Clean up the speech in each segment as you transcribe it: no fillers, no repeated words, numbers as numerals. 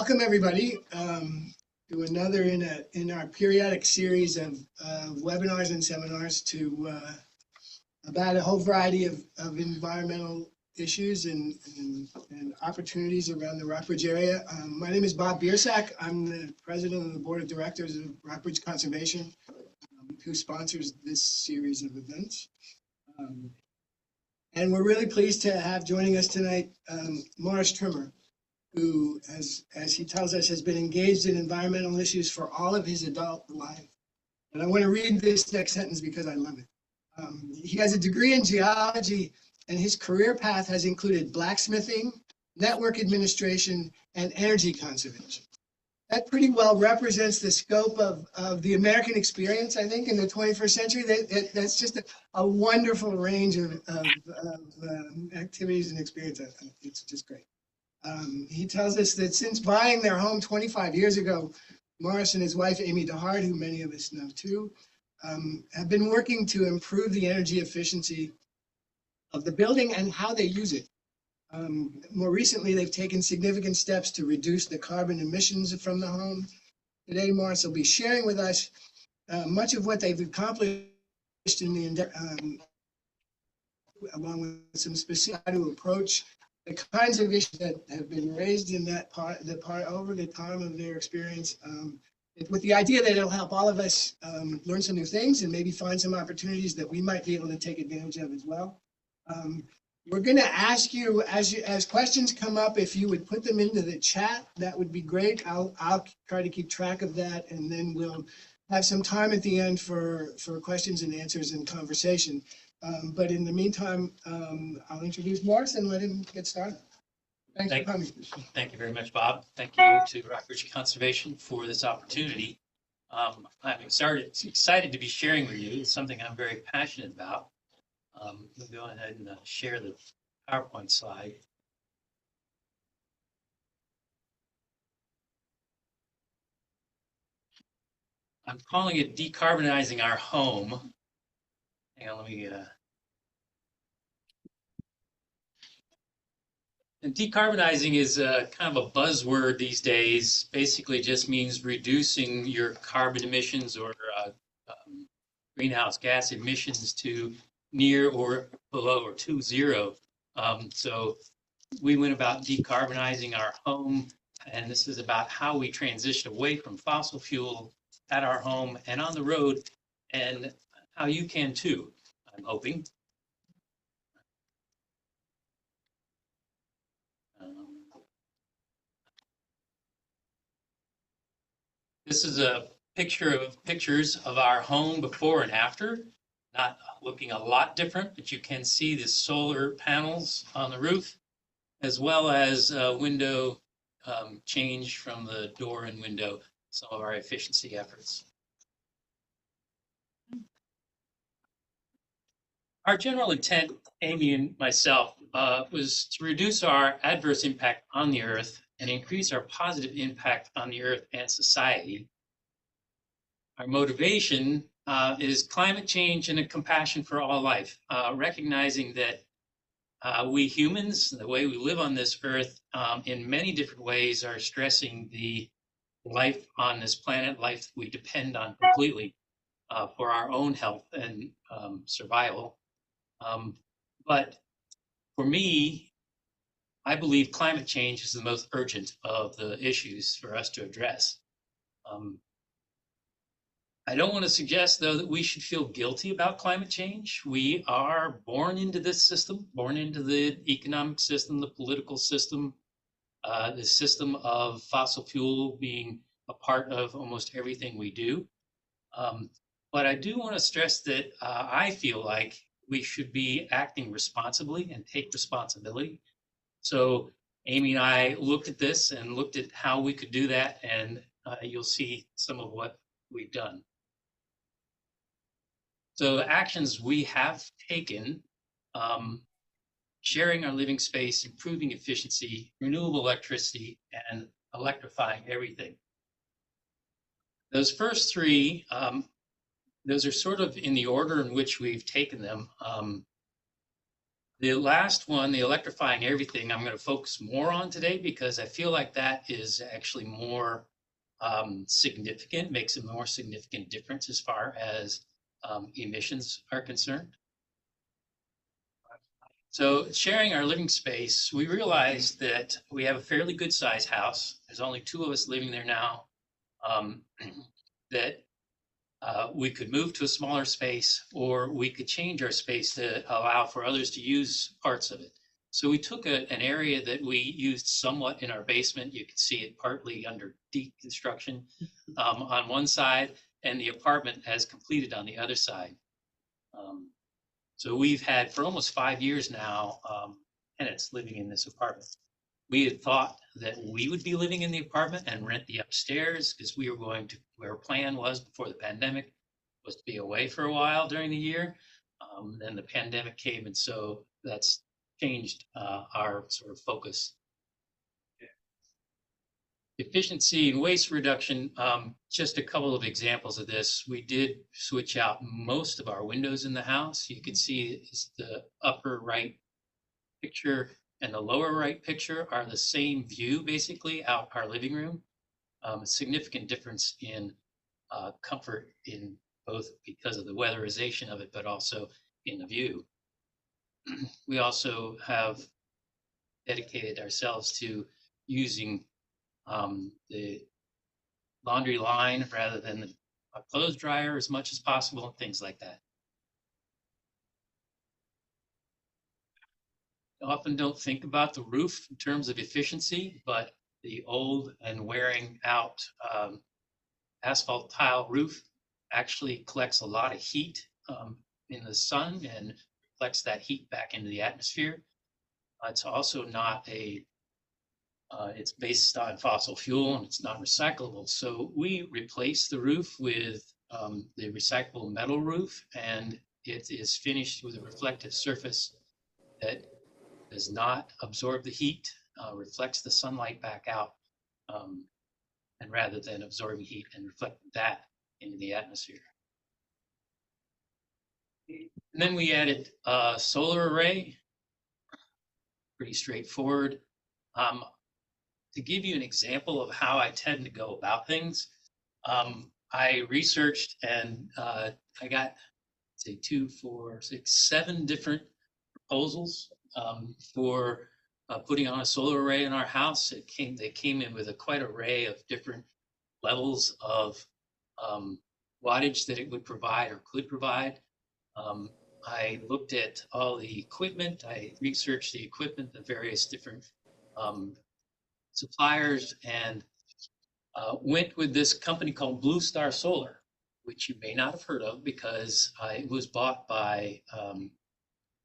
Welcome everybody to another in our periodic series of webinars and seminars about a whole variety of environmental issues and opportunities around the Rockbridge area. My name is Bob Biersack. I'm the president of the board of directors of Rockbridge Conservation, who sponsors this series of events. And we're really pleased to have joining us tonight Morris Trimmer, who, as he tells us, has been engaged in environmental issues for all of his adult life. And I want to read this next sentence because I love it. He has a degree in geology, and his career path has included blacksmithing, network administration, and energy conservation. That pretty well represents the scope of the American experience, I think, in the 21st century. That's just a wonderful range of activities and experience. It's just great. He tells us that since buying their home 25 years ago, Morris and his wife, Amy DeHart, who many of us know too, have been working to improve the energy efficiency of the building and how they use it. More recently, they've taken significant steps to reduce the carbon emissions from the home. Today, Morris will be sharing with us much of what they've accomplished in the along with some specific approach, the kinds of issues that have been raised in that part over the time of their experience, with the idea that it'll help all of us learn some new things and maybe find some opportunities that we might be able to take advantage of as well. We're going to ask you, as questions come up, if you would put them into the chat, that would be great. I'll try to keep track of that, and then we'll have some time at the end for questions and answers and conversation. But in the meantime, I'll introduce Morris and let him get started. Thanks for coming. Thank you very much, Bob. Thank you to Rockbridge Conservation for this opportunity. I'm excited to be sharing with you. It's something I'm very passionate about. We'll go ahead and share the PowerPoint slide. I'm calling it Decarbonizing Our Home. Hang on, let me And decarbonizing is kind of a buzzword these days. Basically just means reducing your carbon emissions or greenhouse gas emissions to near or below or to zero. So we went about decarbonizing our home, and this is about how we transition away from fossil fuel at our home and on the road, and how you can too, I'm hoping. This is a pictures of our home before and after. Not looking a lot different, but you can see the solar panels on the roof, as well as window change from the door and window, some of our efficiency efforts. Our general intent, Amy and myself, was to reduce our adverse impact on the earth and increase our positive impact on the earth and society. Our motivation is climate change and a compassion for all life, recognizing that we humans, the way we live on this earth, in many different ways are stressing the life on this planet, life that we depend on completely for our own health and survival. But for me, I believe climate change is the most urgent of the issues for us to address. I don't want to suggest, though, that we should feel guilty about climate change. We are born into this system, born into the economic system, the political system, the system of fossil fuel being a part of almost everything we do. But I do want to stress that I feel like we should be acting responsibly and take responsibility. So Amy and I looked at this and looked at how we could do that, and you'll see some of what we've done. So the actions we have taken, sharing our living space, improving efficiency, renewable electricity, and electrifying everything. Those first three, those are sort of in the order in which we've taken them. The last one, the electrifying everything, I'm going to focus more on today because I feel like that is actually more significant, makes a more significant difference as far as emissions are concerned. So sharing our living space, we realized that we have a fairly good sized house. There's only two of us living there now. Um, that we could move to a smaller space, or we could change our space to allow for others to use parts of it. So we took an area that we used somewhat in our basement. You can see it partly under deconstruction on one side, and the apartment has completed on the other side. So we've had for almost 5 years now tenants living in this apartment. We had thought that we would be living in the apartment and rent the upstairs because we were going to, our plan was before the pandemic was to be away for a while during the year. Then the pandemic came, and so that's changed our sort of focus. Efficiency and waste reduction, just a couple of examples of this. We did switch out most of our windows in the house. You can see it's the upper right picture and the lower right picture are the same view, basically, out our living room. A significant difference in comfort in both because of the weatherization of it, but also in the view. We also have dedicated ourselves to using the laundry line rather than a clothes dryer as much as possible, and things like that. Often don't think about the roof in terms of efficiency, but the old and wearing out asphalt tile roof actually collects a lot of heat in the sun and reflects that heat back into the atmosphere. It's also not it's based on fossil fuel and it's not recyclable. So we replace the roof with the recyclable metal roof, and it is finished with a reflective surface that does not absorb the heat, reflects the sunlight back out, and rather than absorbing heat and reflecting that into the atmosphere. And then we added a solar array, pretty straightforward. To give you an example of how I tend to go about things, I researched and I got, say, 2, 4, 6, 7 different proposals for putting on a solar array in our house. They came in with a quite array of different levels of wattage that it would provide or could provide. I looked at all the equipment. I researched the equipment, the various different suppliers, and went with this company called Blue Star Solar, which you may not have heard of because it was bought by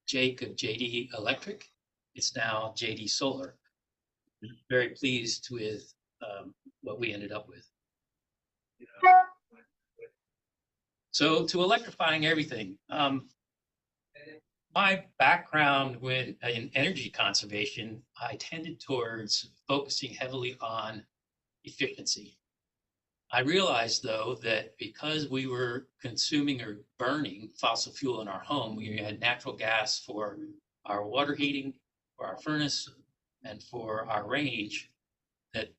Jake of JD Electric. It's now JD Solar. Very pleased with what we ended up with. So to electrifying everything, my background in energy conservation, I tended towards focusing heavily on efficiency. I realized, though, that because we were consuming or burning fossil fuel in our home, we had natural gas for our water heating, for our furnace, and for our range, that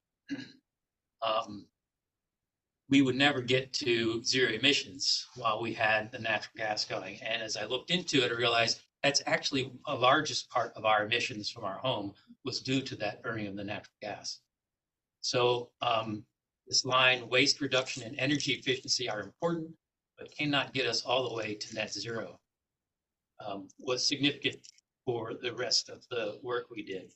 we would never get to zero emissions while we had the natural gas going. And as I looked into it, I realized that's actually a largest part of our emissions from our home was due to that burning of the natural gas. So this line, waste reduction and energy efficiency are important, but cannot get us all the way to net zero. Was significant for the rest of the work we did.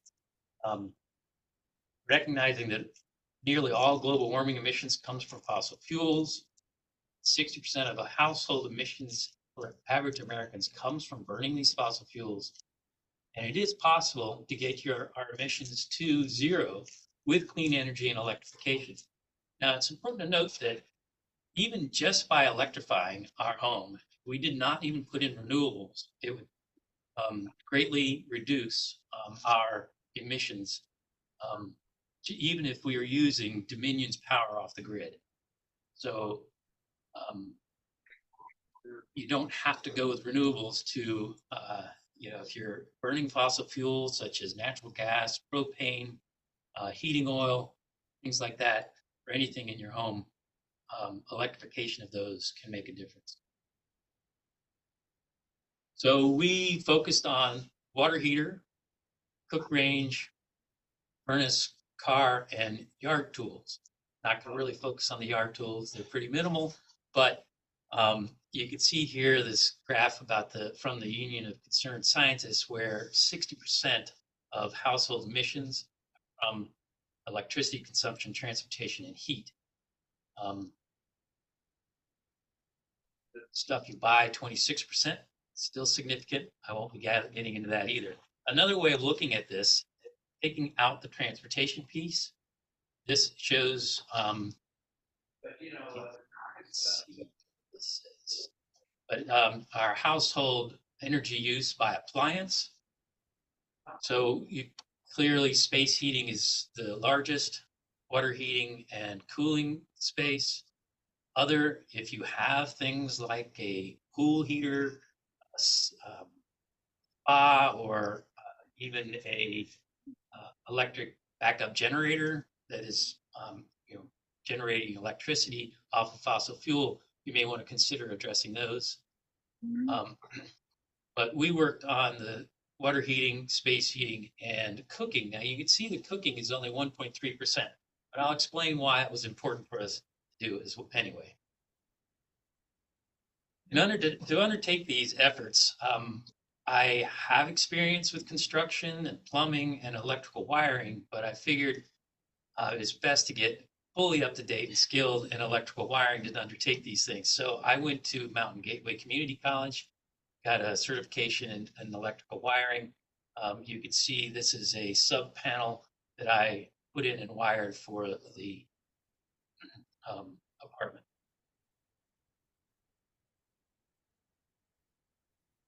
Recognizing that nearly all global warming emissions comes from fossil fuels. 60% of a household emissions for average Americans comes from burning these fossil fuels. And it is possible to get our emissions to zero with clean energy and electrification. Now, it's important to note that even just by electrifying our home, we did not even put in renewables. It would greatly reduce our emissions, even if we were using Dominion's power off the grid. So you don't have to go with renewables to if you're burning fossil fuels such as natural gas, propane, heating oil, things like that, or anything in your home, electrification of those can make a difference. So we focused on water heater, cook range, furnace, car, and yard tools. Not going to really focus on the yard tools. They're pretty minimal, but you can see here this graph about from the Union of Concerned Scientists, where 60% of household emissions from electricity consumption, transportation, and heat. Stuff you buy, 26%, still significant. I won't be getting into that either. Another way of looking at this, taking out the transportation piece, this shows, let's see what this is, but our household energy use by appliance. So clearly space heating is the largest, water heating and cooling space. If you have things like a pool heater, a spa, or even a electric backup generator that is generating electricity off of fossil fuel, you may want to consider addressing those. But we worked on the water heating, space heating, and cooking. Now you can see the cooking is only 1.3%, but I'll explain why it was important for us to do it anyway. To undertake these efforts, I have experience with construction and plumbing and electrical wiring, but I figured it's best to get fully up to date and skilled in electrical wiring to undertake these things. So I went to Mountain Gateway Community College, got a certification in electrical wiring. You can see this is a sub panel that I put in and wired for the apartment.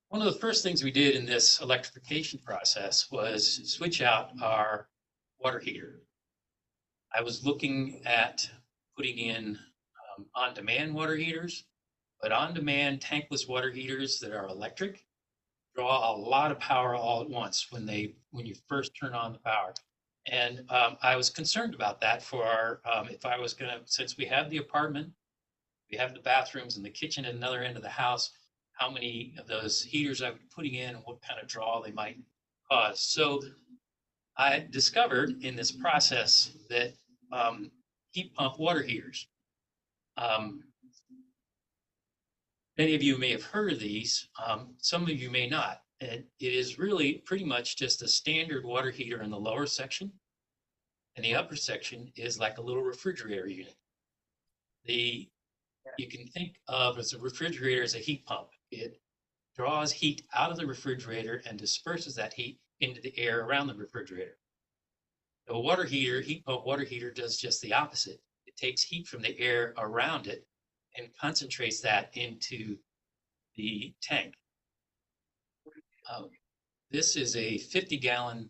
One of the first things we did in this electrification process was switch out our water heater. I was looking at putting in on-demand water heaters, but on-demand tankless water heaters that are electric draw a lot of power all at once when you first turn on the power. And I was concerned about that for our, if I was gonna, since we have the apartment, we have the bathrooms and the kitchen at another end of the house, how many of those heaters I would be putting in and what kind of draw they might cause. So I discovered in this process that heat pump water heaters, many of you may have heard of these, some of you may not. And it is really pretty much just a standard water heater in the lower section, and the upper section is like a little refrigerator unit. You can think of as a refrigerator as a heat pump. It draws heat out of the refrigerator and disperses that heat into the air around the refrigerator. A water heater, heat pump water heater, does just the opposite. It takes heat from the air around it and concentrates that into the tank. This is a 50-gallon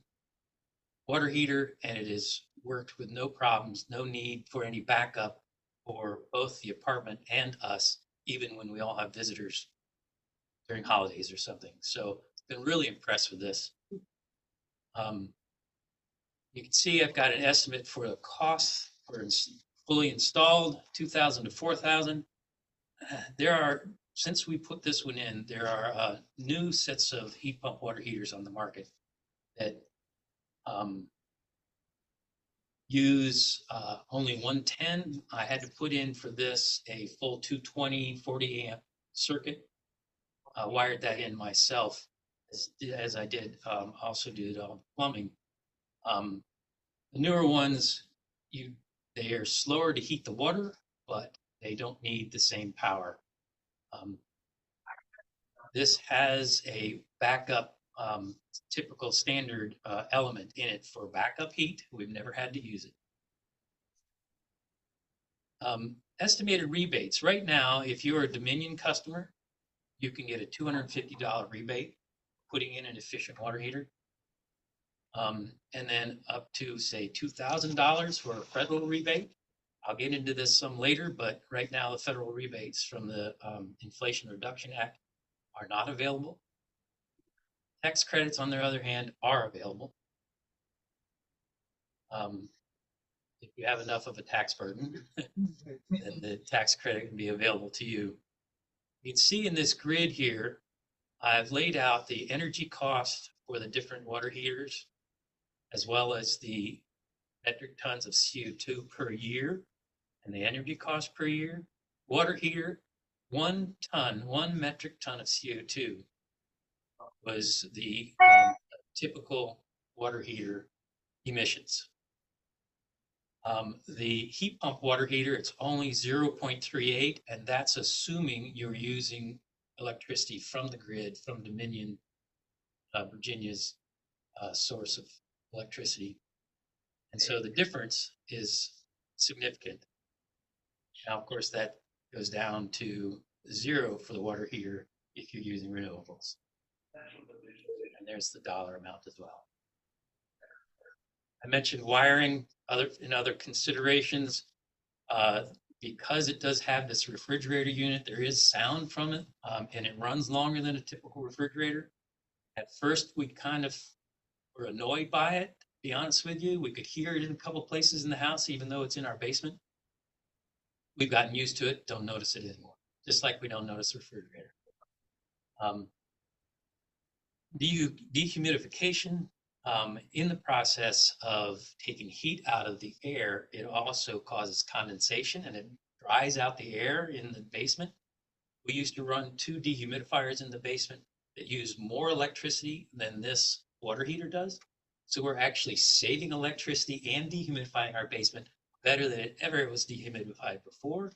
water heater, and it has worked with no problems, no need for any backup for both the apartment and us, even when we all have visitors during holidays or something. So I've been really impressed with this. You can see I've got an estimate for the cost for fully installed, $2,000 to $4,000. Since we put this one in, there are new sets of heat pump water heaters on the market that use only 110. I had to put in for this a full 220, 40 amp circuit. I wired that in myself, as I did also did plumbing. The newer ones, they are slower to heat the water, but they don't need the same power. This has a backup, typical standard element in it for backup heat. We've never had to use it. Estimated rebates. Right now, if you're a Dominion customer, you can get a $250 rebate putting in an efficient water heater. And then up to, say, $2,000 for a federal rebate. I'll get into this some later, but right now the federal rebates from the Inflation Reduction Act are not available. Tax credits, on the other hand, are available. If you have enough of a tax burden, then the tax credit can be available to you. You can see in this grid here, I've laid out the energy cost for the different water heaters, as well as the metric tons of CO2 per year and the energy cost per year. Water heater, 1 metric ton of CO2 was the typical water heater emissions. The heat pump water heater, it's only 0.38, and that's assuming you're using electricity from the grid, from Dominion, Virginia's source of electricity. And so the difference is significant. Now, of course, that goes down to 0 for the water heater if you're using renewables. And there's the dollar amount as well. I mentioned wiring in other considerations. Because it does have this refrigerator unit, there is sound from it, and it runs longer than a typical refrigerator. At first, we kind of were annoyed by it, to be honest with you. We could hear it in a couple places in the house, even though it's in our basement. We've gotten used to it, don't notice it anymore, just like we don't notice the refrigerator. Dehumidification, in the process of taking heat out of the air, it also causes condensation and it dries out the air in the basement. We used to run 2 dehumidifiers in the basement that use more electricity than this water heater does. So we're actually saving electricity and dehumidifying our basement better than it ever was dehumidified before.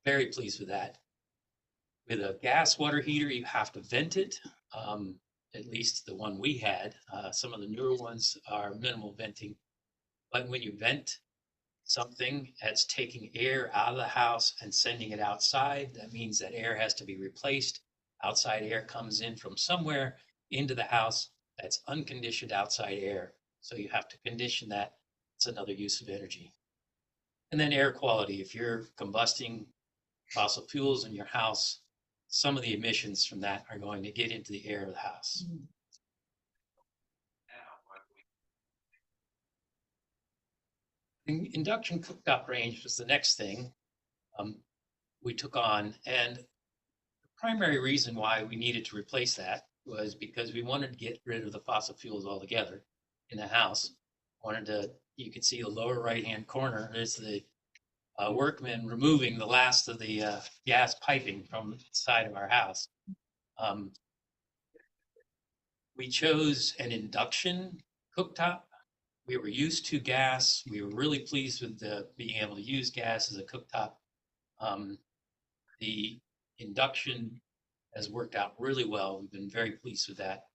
Very pleased with that. With a gas water heater, you have to vent it, at least the one we had. Some of the newer ones are minimal venting. But when you vent something that's taking air out of the house and sending it outside, that means that air has to be replaced. Outside air comes in from somewhere into the house. That's unconditioned outside air. So you have to condition that. It's another use of energy. And then air quality. If you're combusting fossil fuels in your house, some of the emissions from that are going to get into the air of the house. The induction cooktop range was the next thing we took on. And the primary reason why we needed to replace that was because we wanted to get rid of the fossil fuels altogether in the house. You can see the lower right-hand corner, there's the workmen removing the last of the gas piping from the side of our house. We chose an induction cooktop. We were used to gas. We were really pleased with being able to use gas as a cooktop. The induction has worked out really well. We've been very pleased with that.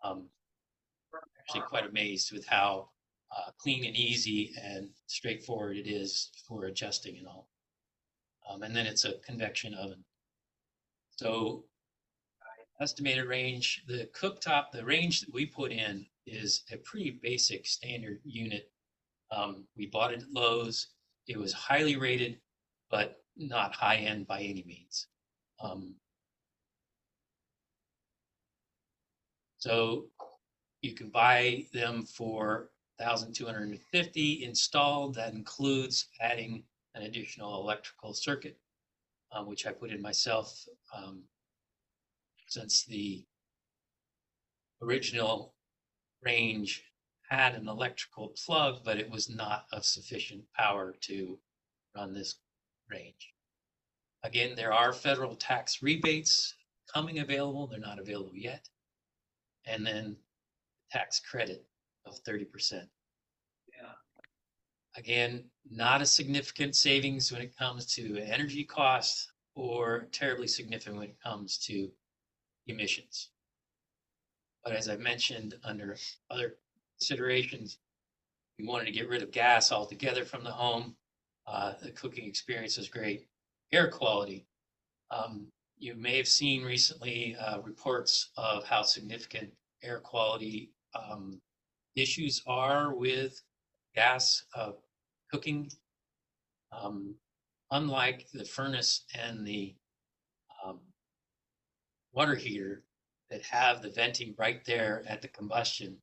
Actually quite amazed with how clean and easy and straightforward it is for adjusting and all. And then it's a convection oven. So estimated range, the cooktop, the range that we put in is a pretty basic standard unit. We bought it at Lowe's. It was highly rated, but not high end by any means. So you can buy them for $1,250 installed. That includes adding an additional electrical circuit, which I put in myself, since the original range had an electrical plug, but it was not of sufficient power to run this range. Again, there are federal tax rebates coming available. They're not available yet. And then tax credit of 30%. Yeah. Again, not a significant savings when it comes to energy costs or terribly significant when it comes to emissions. But as I mentioned, under other considerations, we wanted to get rid of gas altogether from the home. The cooking experience is great. Air quality. You may have seen recently reports of how significant air quality issues are with gas cooking. Unlike the furnace and the water heater, that have the venting right there at the combustion,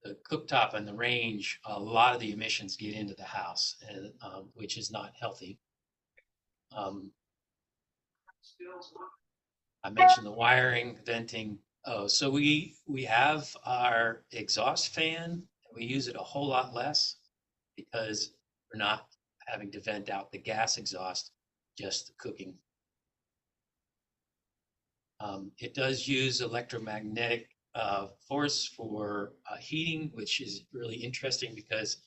the cooktop and the range, a lot of the emissions get into the house, and which is not healthy. I mentioned the wiring, venting. Oh, so we have our exhaust fan. We use it a whole lot less because we're not having to vent out the gas exhaust, just the cooking. It does use electromagnetic force for heating, which is really interesting because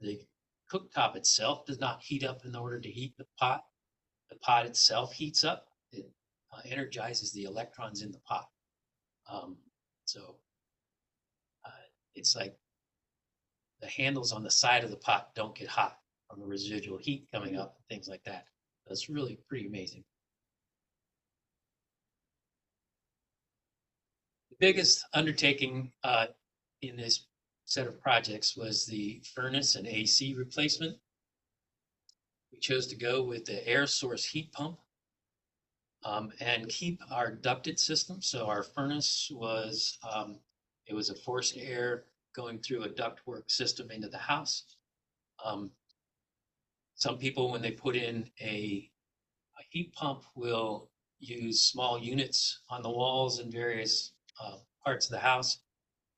the cooktop itself does not heat up in order to heat the pot. The pot itself heats up. It energizes the electrons in the pot. So it's like the handles on the side of the pot don't get hot from the residual heat coming up, and things like that. That's really pretty amazing. The biggest undertaking in this set of projects was the furnace and AC replacement. We chose to go with the air source heat pump and keep our ducted system. So our furnace was, it was a forced air going through a ductwork system into the house. Some people, when they put in a heat pump, will use small units on the walls in various parts of the house.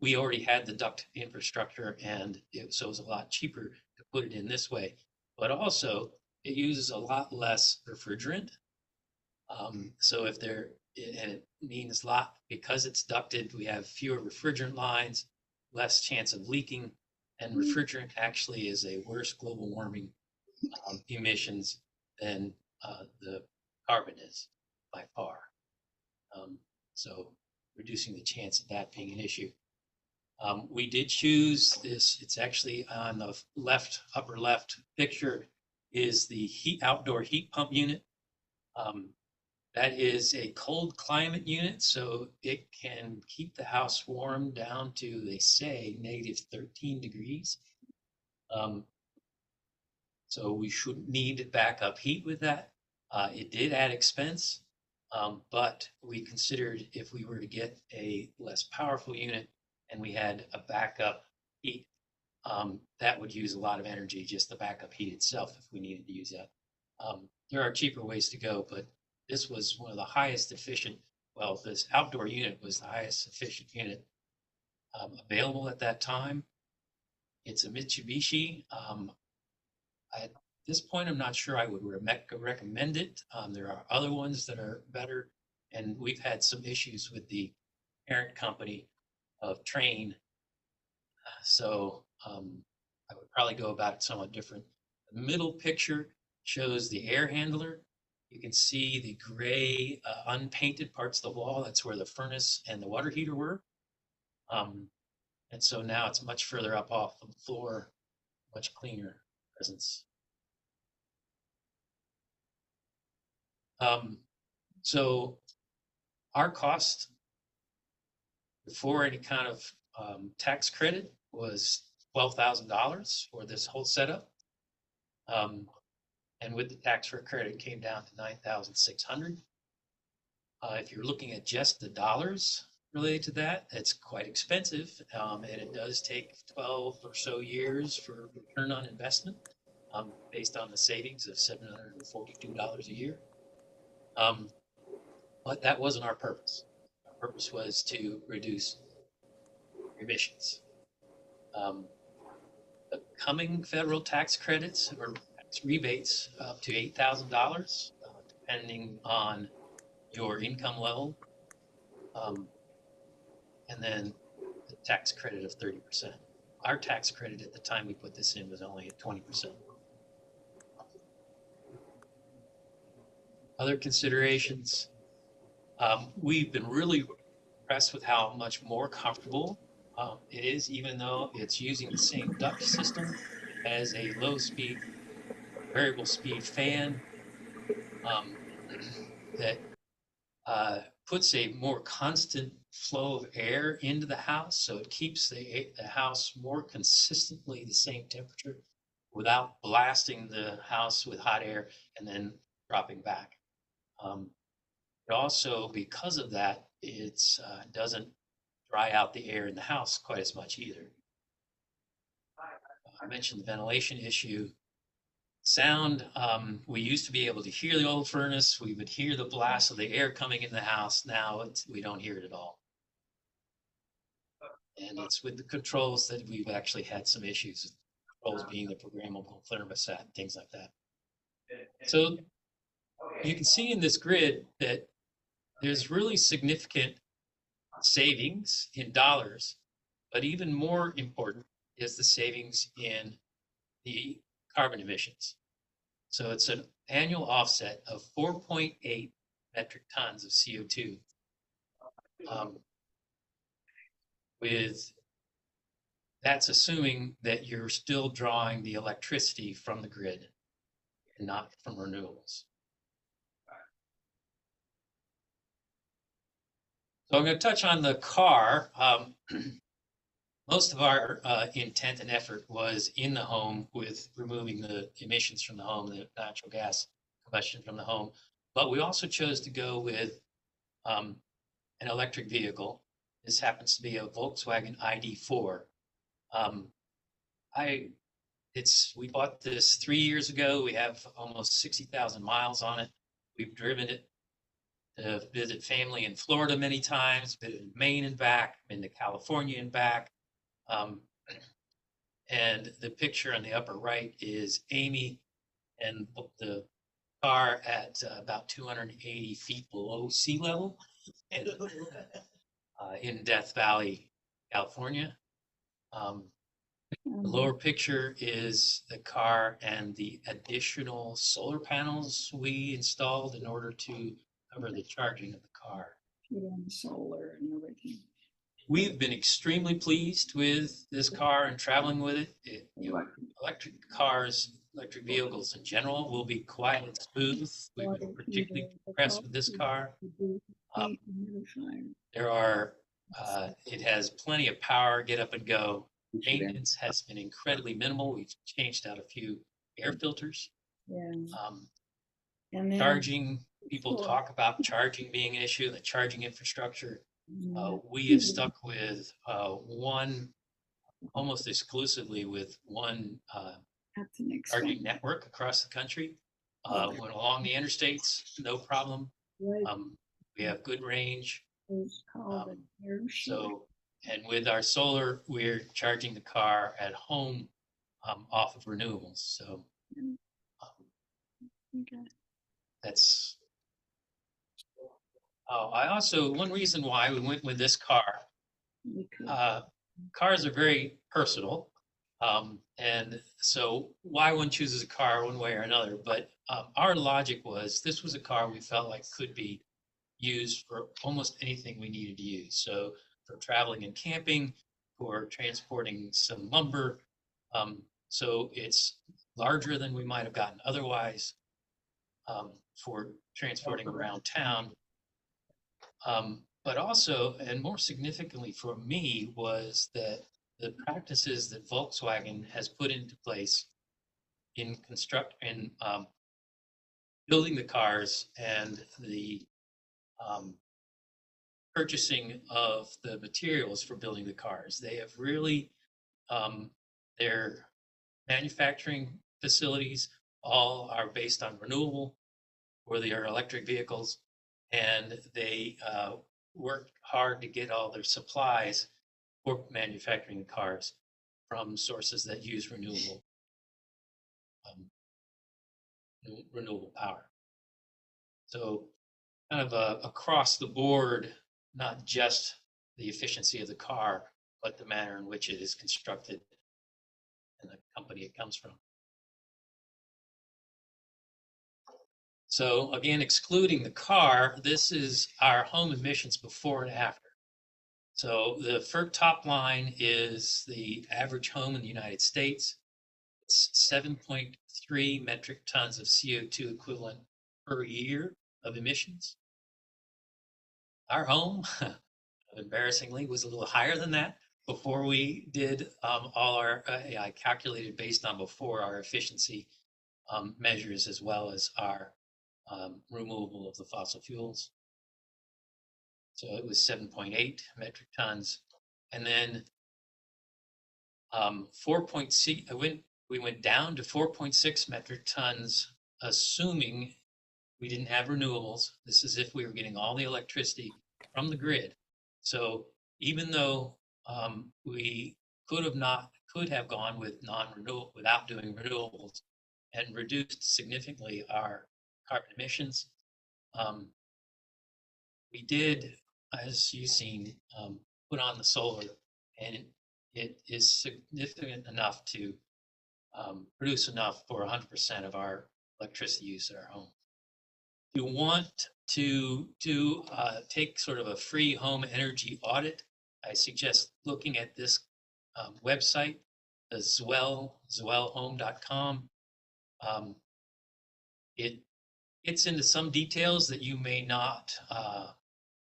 We already had the duct infrastructure, and so it was a lot cheaper to put it in this way. But also, it uses a lot less refrigerant. So if there, and it means a lot because it's ducted, we have fewer refrigerant lines, less chance of leaking, and refrigerant actually is a worse global warming emissions than the carbon is by far. So reducing the chance of that being an issue. We did choose this, it's actually on the left, upper left picture is the outdoor heat pump unit. That is a cold climate unit, so it can keep the house warm down to, they say, negative 13 degrees. So we shouldn't need backup heat with that. It did add expense, but we considered if we were to get a less powerful unit and we had a backup heat, that would use a lot of energy, just the backup heat itself, if we needed to use that. There are cheaper ways to go, but this was one of the highest efficient, well, this outdoor unit was the highest efficient unit available at that time. It's a Mitsubishi. At this point, I'm not sure I would recommend it. There are other ones that are better, and we've had some issues with the parent company of Trane. So I would probably go about it somewhat different. The middle picture shows the air handler. You can see the gray unpainted parts of the wall. That's where the furnace and the water heater were. And so now it's much further up off the floor, much cleaner presence. So our cost before any kind of tax credit was $12,000 for this whole setup. And with the tax credit, it came down to $9,600. If you're looking at just the dollars related to that, it's quite expensive, and it does take 12 or so years for return on investment, based on the savings of $742 a year. But that wasn't our purpose. Our purpose was to reduce emissions. The coming federal tax credits or tax rebates up to $8,000, depending on your income level, and then the tax credit of 30%. Our tax credit at the time we put this in was only at 20%. Other considerations, we've been really impressed with how much more comfortable it is, even though it's using the same duct system as a low speed, variable speed fan that puts a more constant flow of air into the house. So it keeps the house more consistently the same temperature without blasting the house with hot air and then dropping back. But also because of that, it's doesn't dry out the air in the house quite as much either. I mentioned the ventilation issue. Sound, we used to be able to hear the old furnace. We would hear the blast of the air coming in the house. Now we don't hear it at all. And it's with the controls that we've actually had some issues. Controls being the programmable thermostat and things like that. So you can see in this grid that there's really significant savings in dollars, but even more important is the savings in the carbon emissions. So it's an annual offset of 4.8 metric tons of CO2. With that's assuming that you're still drawing the electricity from the grid and not from renewables. So I'm going to touch on the car. Most of our intent and effort was in the home with removing the emissions from the home, the natural gas combustion from the home. But we also chose to go with an electric vehicle. This happens to be a Volkswagen ID4. We bought this 3 years ago. We have almost 60,000 miles on it. We've driven it to visit family in Florida many times, visited Maine and back, been to California and back. And the picture on the upper right is Amy and the car at about 280 feet below sea level in Death Valley, California. The lower picture is the car and the additional solar panels we installed in order to cover the charging of the car. Solar and everything. We've been extremely pleased with this car and traveling with it. Electric cars, electric vehicles in general will be quiet and smooth. We've been particularly impressed with this car. It has plenty of power, get up and go. Maintenance has been incredibly minimal. We've changed out a few air filters. Yeah. And then Charging, people talk about charging being an issue, the charging infrastructure. We have stuck with one, almost exclusively with one that's an charging network across the country. Went along the interstates, no problem. We have good range. And with our solar, we're charging the car at home off of renewables. So that's. One reason why we went with this car, cars are very personal. And so why one chooses a car one way or another, but our logic was this was a car we felt like could be used for almost anything we needed to use. So for traveling and camping, for transporting some lumber. So it's larger than we might have gotten otherwise, for transporting around town. But also, and more significantly for me, was that the practices that Volkswagen has put into place in building the cars and the purchasing of the materials for building the cars. They have really, their manufacturing facilities all are based on renewable, or they are electric vehicles, and they worked hard to get all their supplies for manufacturing cars from sources that use renewable power. So kind of across the board, not just the efficiency of the car, but the manner in which it is constructed and the company it comes from. So again, excluding the car, this is our home emissions before and after. So the first top line is the average home in the United States. It's 7.3 metric tons of CO2 equivalent per year of emissions. Our home, embarrassingly, was a little higher than that before we did all our, I calculated based on before our efficiency measures, as well as our removal of the fossil fuels. So it was 7.8 metric tons. And then 4.6, we went down to 4.6 metric tons, assuming we didn't have renewables. This is if we were getting all the electricity from the grid. So even though we could have gone with non-renewable without doing renewables and reduced significantly our carbon emissions, we did, as you've seen, put on the solar, and it is significant enough to produce enough for 100% of our electricity use at our home. If you want to take sort of a free home energy audit, I suggest looking at this website, the zwellhome.com. It gets into some details that you may not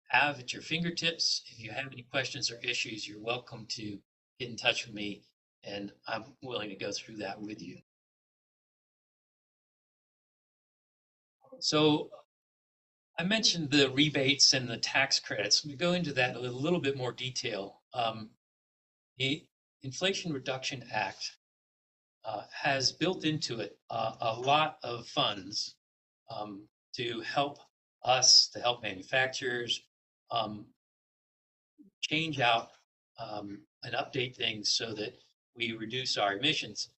have at your fingertips. If you have any questions or issues, you're welcome to get in touch with me, and I'm willing to go through that with you. So I mentioned the rebates and the tax credits. We go into that in a little bit more detail. The Inflation Reduction Act has built into it a lot of funds to help us, to help manufacturers change out and update things so that we reduce our emissions.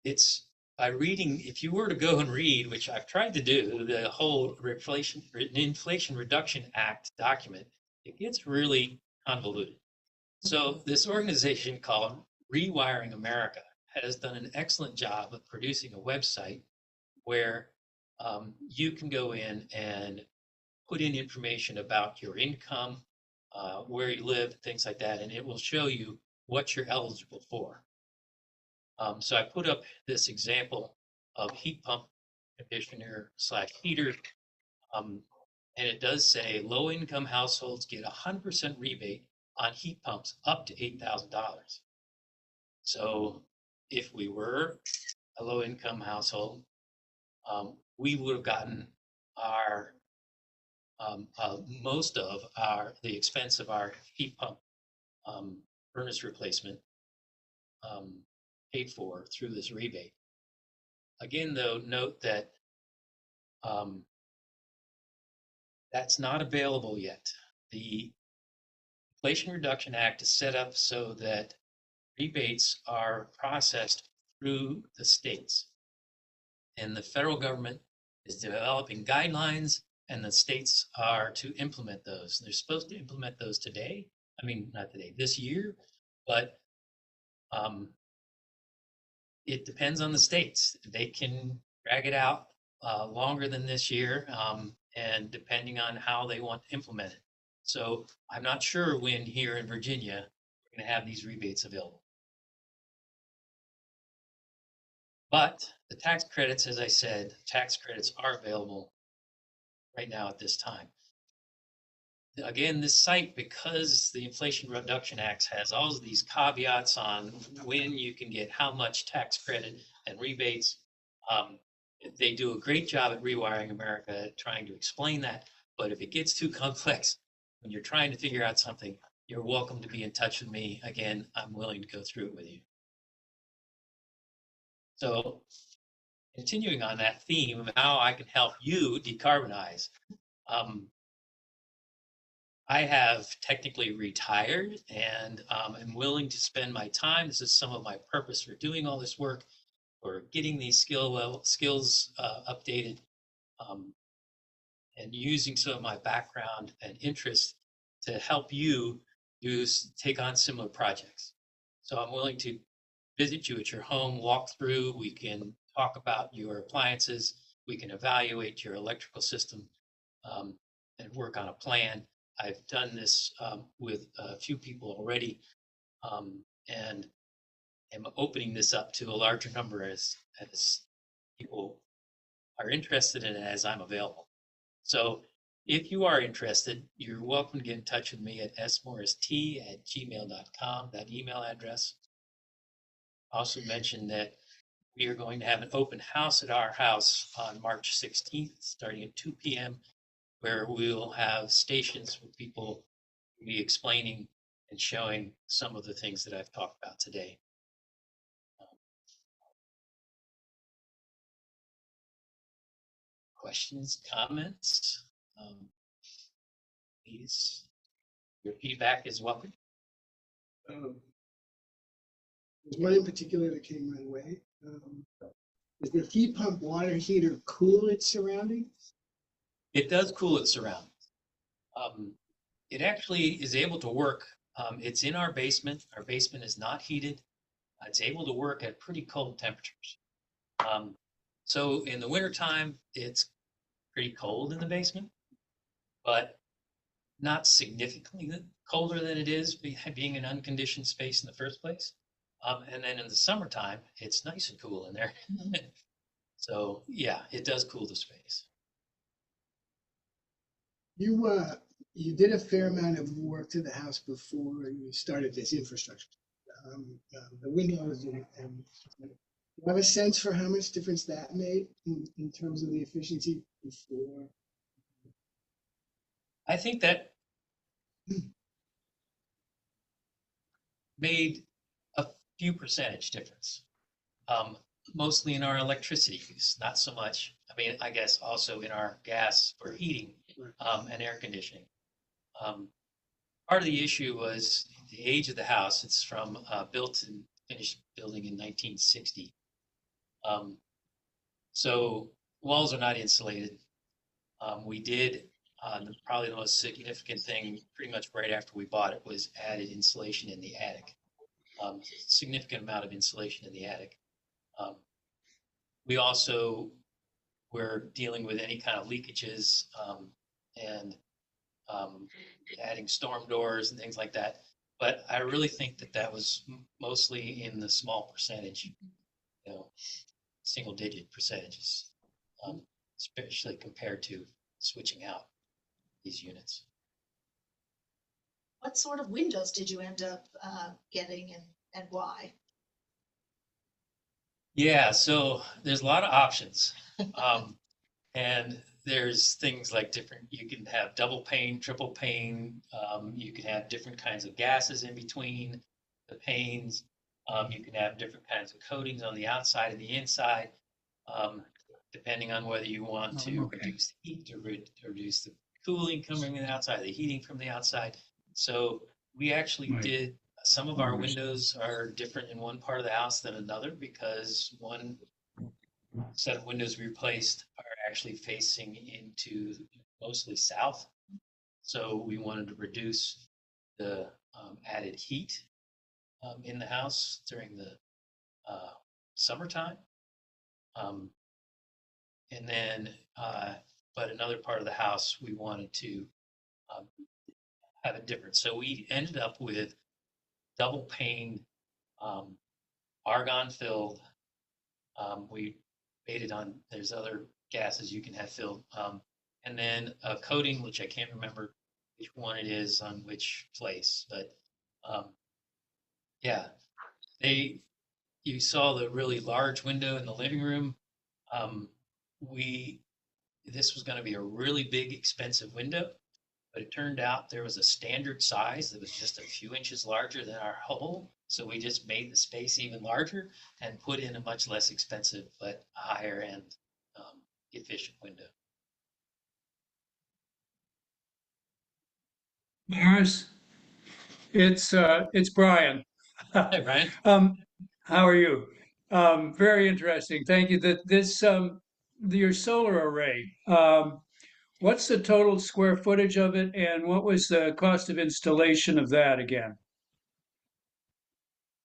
It's by reading, if you were to go and read, which I've tried to do, the whole Inflation Reduction Act document, it gets really convoluted. So this organization called Rewiring America has done an excellent job of producing a website where you can go in and put in information about your income, where you live, things like that, and it will show you what you're eligible for. So I put up this example of heat pump conditioner / heater, and it does say low-income households get 100% rebate on heat pumps up to $8,000. So if we were a low-income household, we would have gotten our most of the expense of our heat pump furnace replacement paid for through this rebate. Again, though, note that that's not available yet. The Inflation Reduction Act is set up so that rebates are processed through the states, and the federal government is developing guidelines, and the states are to implement those. They're supposed to implement those today. I mean, not today, this year, but it depends on the states. They can drag it out longer than this year, and depending on how they want to implement it. So I'm not sure when here in Virginia we're going to have these rebates available. But the tax credits, as I said, tax credits are available right now at this time. Again, this site, because the Inflation Reduction Act has all of these caveats on when you can get how much tax credit and rebates, they do a great job at Rewiring America trying to explain that. But if it gets too complex, when you're trying to figure out something, you're welcome to be in touch with me. Again, I'm willing to go through it with you. So continuing on that theme of how I can help you decarbonize. I have technically retired, and I'm willing to spend my time. This is some of my purpose for doing all this work, for getting these skills updated, and using some of my background and interest to help you take on similar projects. So I'm willing to visit you at your home, walk through. We can talk about your appliances. We can evaluate your electrical system, and work on a plan. I've done this with a few people already, and am opening this up to a larger number as people are interested in it, as I'm available. So if you are interested, you're welcome to get in touch with me at smorrist@gmail.com, that email address. Also mention that we are going to have an open house at our house on March 16th, starting at 2 p.m., where we will have stations where people will be explaining and showing some of the things that I've talked about today. Questions, comments? Please, your feedback is welcome. There's one in particular that came my way. Does the heat pump water heater cool its surroundings? It does cool its surroundings. It actually is able to work. It's in our basement. Our basement is not heated. It's able to work at pretty cold temperatures. So in the wintertime, it's pretty cold in the basement, but not significantly colder than it is being an unconditioned space in the first place. And then in the summertime, it's nice and cool in there. So yeah, it does cool the space. You did a fair amount of work to the house before you started this infrastructure. The windows and you have a sense for how much difference that made in terms of the efficiency before? I think that made a few percentage difference, mostly in our electricity use, not so much. I mean, I guess also in our gas for heating and air conditioning. Part of the issue was the age of the house. It's from built and finished building in 1960. So walls are not insulated. We did probably the most significant thing pretty much right after we bought it was added insulation in the attic. Significant amount of insulation in the attic. We also were dealing with any kind of leakages and adding storm doors and things like that. But I really think that that was mostly in the small percentage, single digit percentages, especially compared to switching out these units. What sort of windows did you end up getting and why? Yeah, so there's a lot of options. And there's things like you can have double pane, triple pane. You can have different kinds of gases in between the panes. You can have different kinds of coatings on the outside and the inside, depending on whether you want to reduce the heat or reduce the cooling coming in the outside, the heating from the outside. So we actually did, some of our windows are different in one part of the house than another because one set of windows we replaced are actually facing into mostly south. So we wanted to reduce the added heat in the house during the summertime. And then, but another part of the house, we wanted to have it different. So we ended up with double pane, argon filled. We baited on, there's other gases you can have filled. And then a coating, which I can't remember which one it is on which place, but yeah, you saw the really large window in the living room. This was going to be a really big, expensive window, but it turned out there was a standard size that was just a few inches larger than our hole. So we just made the space even larger and put in a much less expensive, but higher end, efficient window. Morris, it's Brian. Hi, Brian. How are you? Very interesting. Thank you. Your solar array. What's the total square footage of it, and what was the cost of installation of that again?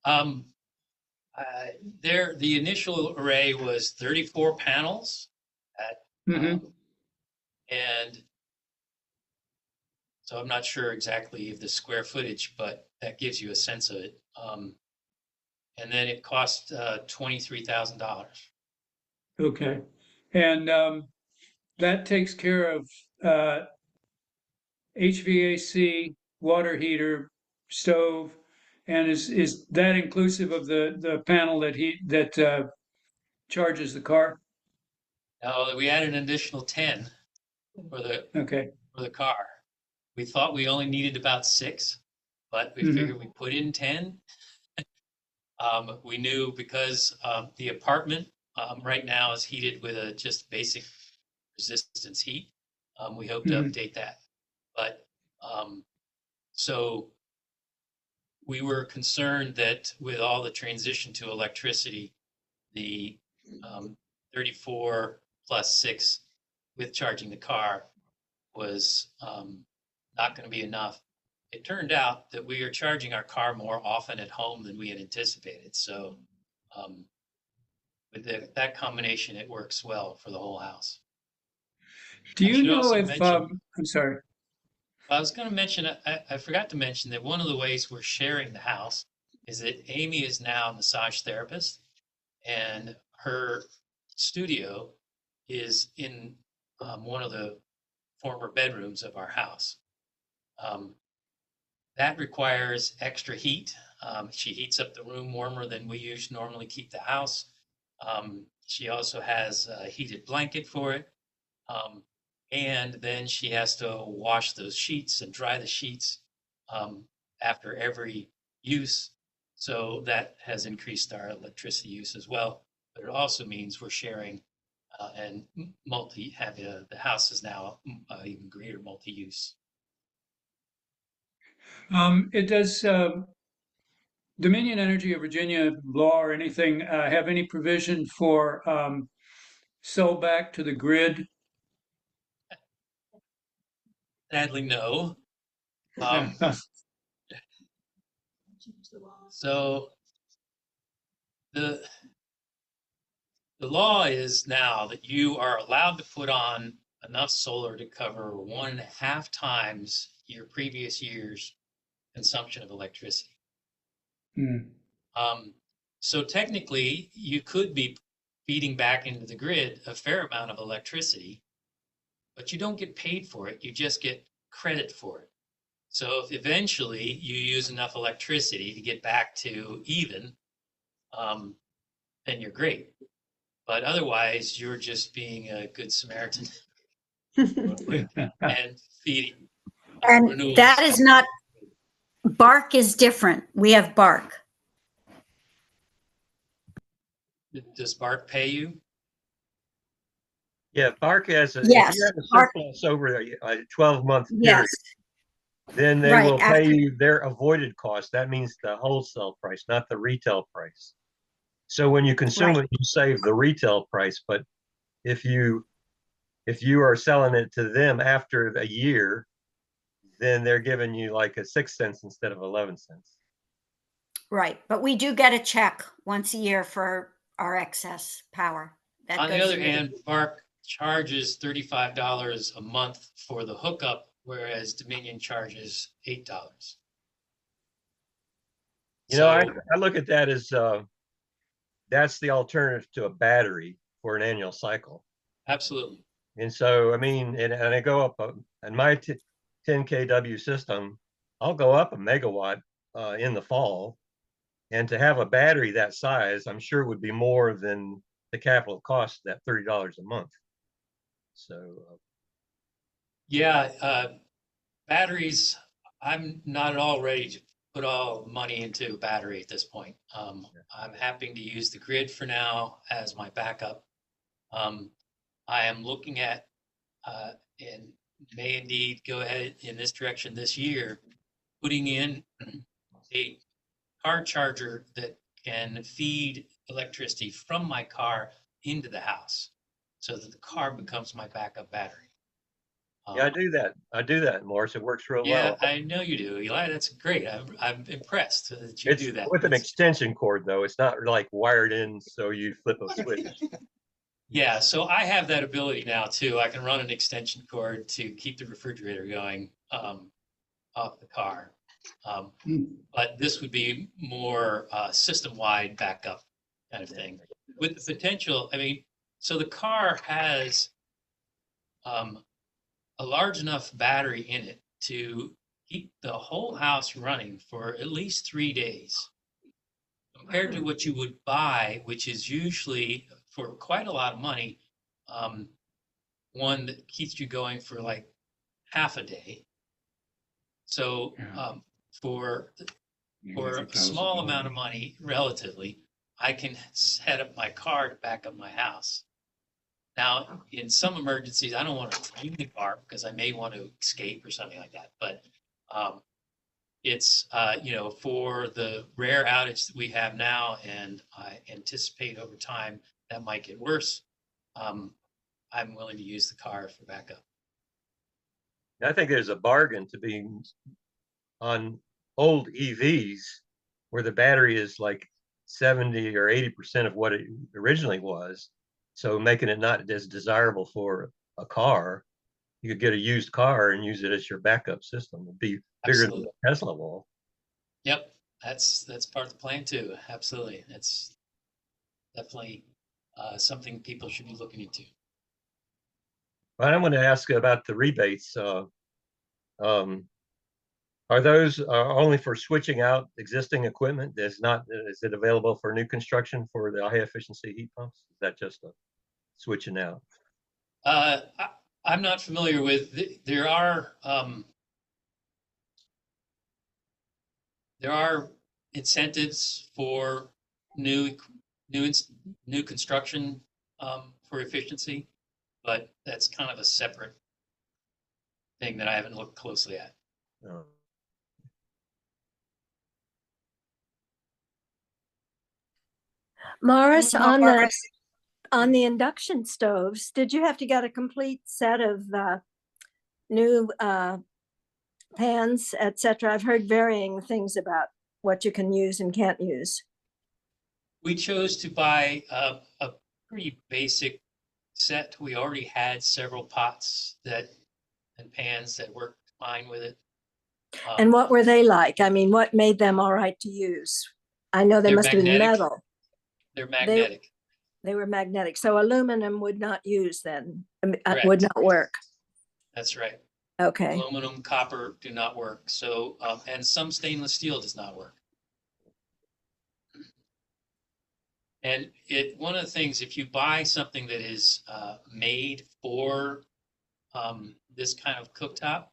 Um, the initial array was 34 panels and so I'm not sure exactly of the square footage, but that gives you a sense of it. And then it cost $23,000. Okay, and that takes care of HVAC, water heater, stove, and is that inclusive of the panel that charges the car? Now, we added an additional 10 Okay. for the car. We thought we only needed about 6, but we Mhm. figured we put in 10. We knew because the apartment right now is heated with a just basic resistance heat. We hope to Mhm. update that. But so we were concerned that with all the transition to electricity, the 34 plus 6 with charging the car was not going to be enough. It turned out that we are charging our car more often at home than we had anticipated. So with that combination, it works well for the whole house. Do I you should know also if, mention, I'm sorry. I was going to mention, I forgot to mention that one of the ways we're sharing the house is that Amy is now a massage therapist, and her studio is in one of the former bedrooms of our house. That requires extra heat. She heats up the room warmer than we normally keep the house. She also has a heated blanket for it. And then she has to wash those sheets and dry the sheets after every use. So that has increased our electricity use as well. But it also means we're sharing and the house is now even greater multi-use. It does Dominion Energy of Virginia law or anything have any provision for sellback to the grid? Sadly, no. So the the law is now that you are allowed to put on enough solar to cover 1.5 times your previous year's consumption of electricity. Hmm. So technically, you could be feeding back into the grid a fair amount of electricity, but you don't get paid for it. You just get credit for it. So if eventually you use enough electricity to get back to even, then you're great. But otherwise, you're just being a good Samaritan and feeding And renewables. that is not, bark is different. We have bark. Does Bart pay you? Yeah, Bark has, if Yes, you have a Bark- surplus over a 12-month Yes, period, then they right. will pay After, you their avoided cost. That means the wholesale price, not the retail price. So when you consume Right. it, you save the retail price. But if you are selling it to them after a year, then they're giving you like a 6 cents instead of 11 cents. right. But we do get a check once a year for our excess power. That On the goes other into the- hand, Bark charges $35 a month for the hookup, whereas Dominion charges $8. You know, So I look at that as that's the alternative to a battery for an annual cycle. absolutely. And so, I mean, and I go up in my 10 kW system, I'll go up a megawatt in the fall. And to have a battery that size, I'm sure would be more than the capital cost, that $30 a month. So, Yeah, batteries, I'm not at all ready to put all money into a battery at this point. I'm happy to use the grid for now as my backup. I am looking at and may indeed go ahead in this direction this year, putting in a car charger that can feed electricity from my car into the house so that the car becomes my backup battery. yeah, I do that. I do that, Morris. It works real Yeah, well. I know you do, Eli. That's great. I'm impressed that you It's do that. with an extension cord, though. It's not like wired in so you flip a switch. Yeah, so I have that ability now too. I can run an extension cord to keep the refrigerator going off the car. Hmm. But this would be more system-wide backup kind of thing with the potential. I mean, so the car has a large enough battery in it to keep the whole house running for at least 3 days compared to what you would buy, which is usually for quite a lot of money, one that keeps you going for like half a day. So Yeah. for You for get a small $1,000. amount of money, relatively, I can set up my car to back up my house. Now, in some emergencies, I don't want to drain the car because I may want to escape or something like that. But it's, for the rare outage that we have now, and I anticipate over time that might get worse, I'm willing to use the car for backup. I think there's a bargain to be on old EVs where the battery is like 70 or 80% of what it originally was. So making it not as desirable for a car, you could get a used car and use it as your backup system. It'd be bigger than Absolutely. the Tesla wall. Yep, that's part of the plan too. Absolutely. It's definitely something people should be looking into. But I want to ask about the rebates. Are those only for switching out existing equipment? Is it available for new construction for the high efficiency heat pumps? Is that just a switching out? I'm not familiar with, there are incentives for new construction for efficiency, but that's kind of a separate thing that I haven't looked closely at. No. Morris, Morris. on the induction stoves, did you have to get a complete set of new pans, etc.? I've heard varying things about what you can use and can't use. We chose to buy a pretty basic set. We already had several pots and pans that worked fine with it. And what were they like? I mean, what made them all right to use? I know they They're must have been magnetic. metal. They're magnetic. They were magnetic. So aluminum would not use then, would Correct. not work. That's right. Okay. Aluminum, copper do not work. So, and some stainless steel does not work. And one of the things, if you buy something that is made for this kind of cooktop,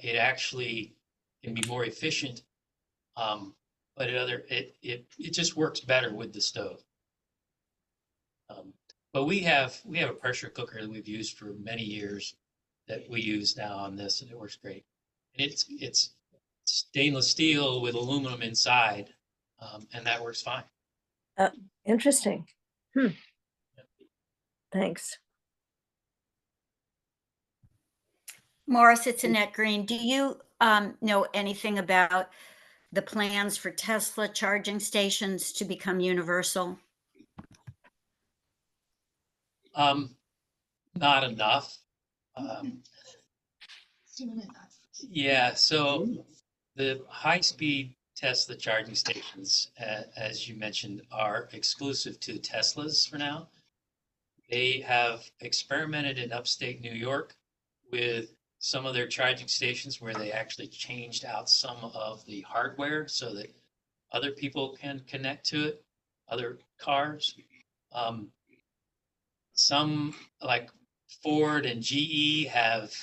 it actually can be more efficient. But it just works better with the stove. But we have a pressure cooker that we've used for many years that we use now on this, and it works great. And it's stainless steel with aluminum inside, and that works fine. Interesting. Thanks. Morris, it's Annette Green. Do you know anything about the plans for Tesla charging stations to become universal? Not enough. Soon enough. Yeah, so the high-speed Tesla charging stations, as you mentioned, are exclusive to Teslas for now. They have experimented in upstate New York with some of their charging stations where they actually changed out some of the hardware so that other people can connect to it, other cars. Some like Ford and GE have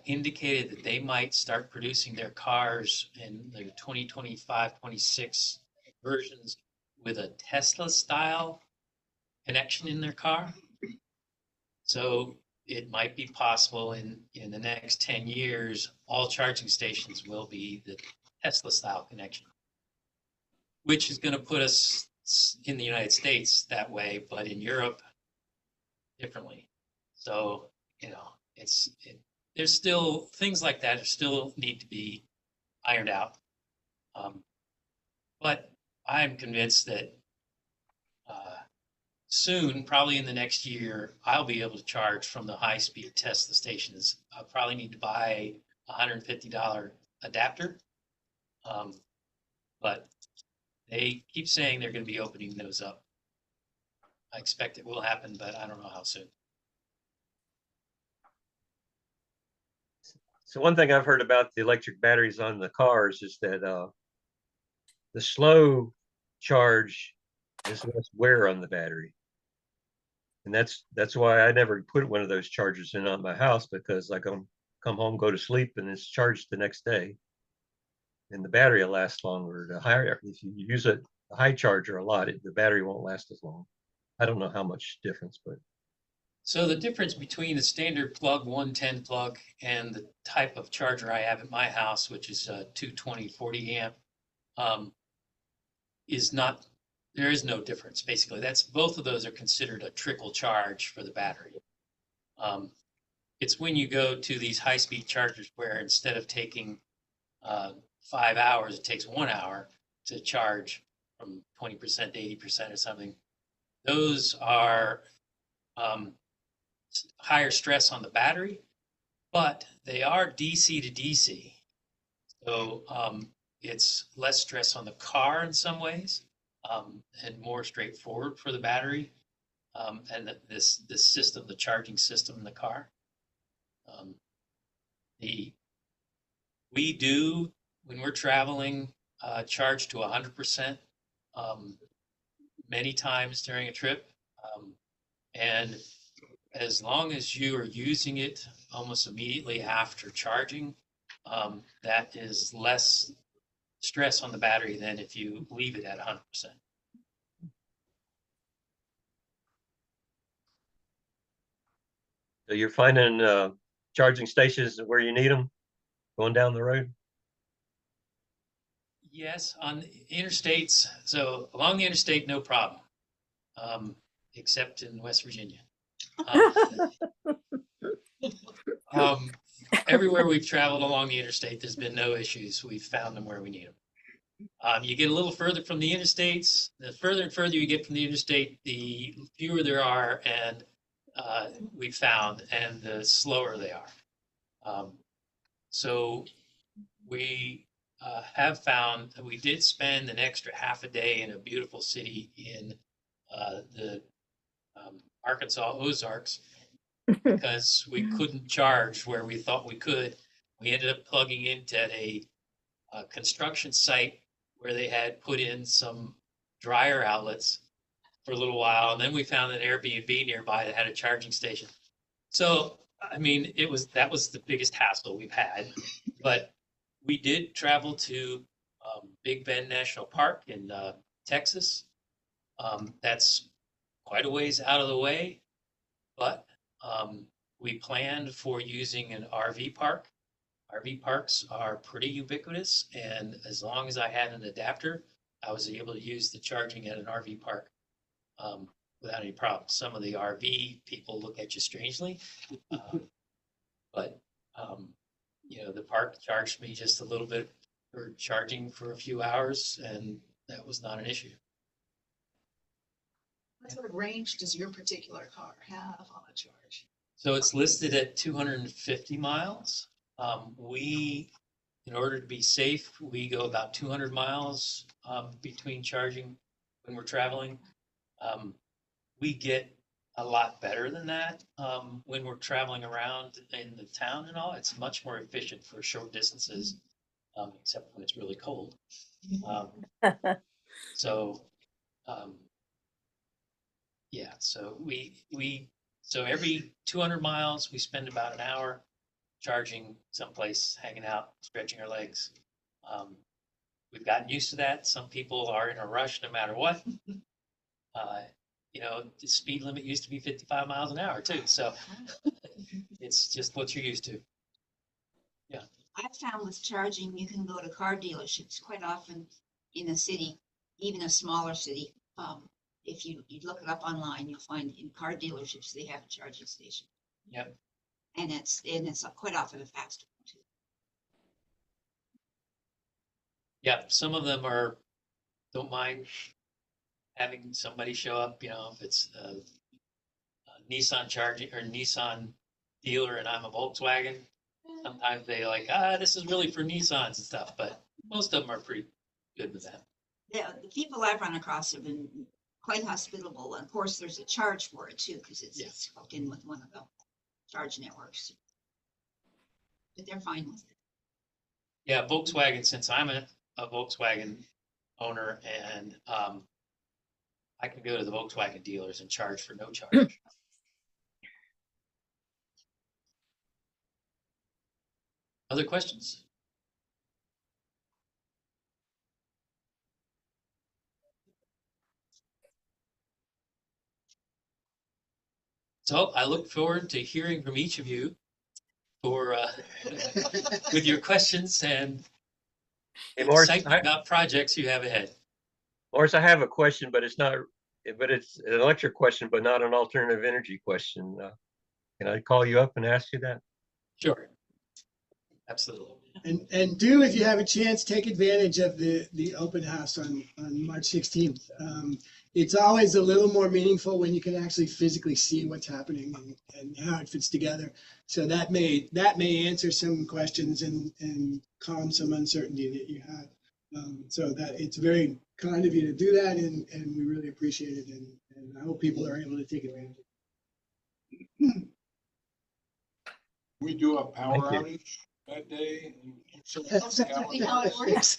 indicated that they might start producing their cars in the 2025, 26 versions with a Tesla style connection in their car. So it might be possible in the next 10 years, all charging stations will be the Tesla style connection, which is going to put us in the United States that way, but in Europe differently. So, there's still things like that still need to be ironed out. But I'm convinced that soon, probably in the next year, I'll be able to charge from the high-speed Tesla stations. I'll probably need to buy a $150 adapter. But they keep saying they're going to be opening those up. I expect it will happen, but I don't know how soon. So one thing I've heard about the electric batteries on the cars is that the slow charge is less wear on the battery. And that's why I never put one of those chargers in on my house, because I come home, go to sleep, and it's charged the next day. And the battery will last longer. The higher, if you use a high charger a lot, the battery won't last as long. I don't know how much difference, but So the difference between the standard plug 110 plug and the type of charger I have at my house, which is a 220 40 amp, is not, there is no difference. Basically, that's both of those are considered a trickle charge for the battery. It's when you go to these high-speed chargers where instead of taking 5 hours, it takes 1 hour to charge from 20% to 80% or something. Those are higher stress on the battery, but they are DC to DC. So it's less stress on the car in some ways, and more straightforward for the battery, and this system, the charging system in the car. We do, when we're traveling, charge to 100% many times during a trip. And as long as you are using it almost immediately after charging, that is less stress on the battery than if you leave it at 100%. so you're finding charging stations where you need them going down the road. Yes, on the interstates. So along the interstate, no problem, except in West Virginia. Everywhere we've traveled along the interstate, there's been no issues. We've found them where we need them. You get a little further from the interstates. The further and further you get from the interstate, the fewer there are, and we've found, and the slower they are. So we have found that we did spend an extra half a day in a beautiful city in the Arkansas Ozarks because we couldn't charge where we thought we could. We ended up plugging into a construction site where they had put in some dryer outlets for a little while, and then we found an Airbnb nearby that had a charging station. So, I mean, that was the biggest hassle we've had, but we did travel to Big Bend National Park in Texas. That's quite a ways out of the way, but we planned for using an RV park. RV parks are pretty ubiquitous, and as long as I had an adapter, I was able to use the charging at an RV park without any problem. Some of the RV people look at you strangely, but the park charged me just a little bit for charging for a few hours, and that was not an issue. What sort of range does your particular car have on a charge? So it's listed at 250 miles. In order to be safe, we go about 200 miles between charging when we're traveling. We get a lot better than that when we're traveling around in the town and all. It's much more efficient for short distances, except when it's really cold. So every 200 miles we spend about an hour charging someplace, hanging out, stretching our legs. We've gotten used to that. Some people are in a rush no matter what. The speed limit used to be 55 miles an hour too. So it's just what you're used to. Yeah. I've found with charging, you can go to car dealerships quite often in a city, even a smaller city. If you look it up online, you'll find in car dealerships, they have a charging station. Yep. And it's quite often a faster one too. Yeah. Some of them don't mind having somebody show up, if it's a Nissan charging or Nissan dealer and I'm a Volkswagen. Sometimes they this is really for Nissans and stuff, but most of them are pretty good with that. Yeah, the people I've run across have been quite hospitable. And of course, there's a charge for it too, because it's hooked in with one of the charge networks. But they're fine with it. Yeah, Volkswagen, since I'm a Volkswagen owner and I can go to the Volkswagen dealers and charge for no charge. Other questions? So I look forward to hearing from each of you for with your questions and Hey, Morris, excitement about projects you have ahead. Morris, I have a question, but it's not, but it's an electric question, but not an alternative energy question. Can I call you up and ask you that? Sure. Absolutely. And do, if you have a chance, take advantage of the open house on March 16th. It's always a little more meaningful when you can actually physically see what's happening and how it fits together. So that may answer some questions and calm some uncertainty that you have. So that it's very kind of you to do that, and we really appreciate it. And I hope people are able to take advantage. We do a power Thank you. outage that day. That's exactly how it works.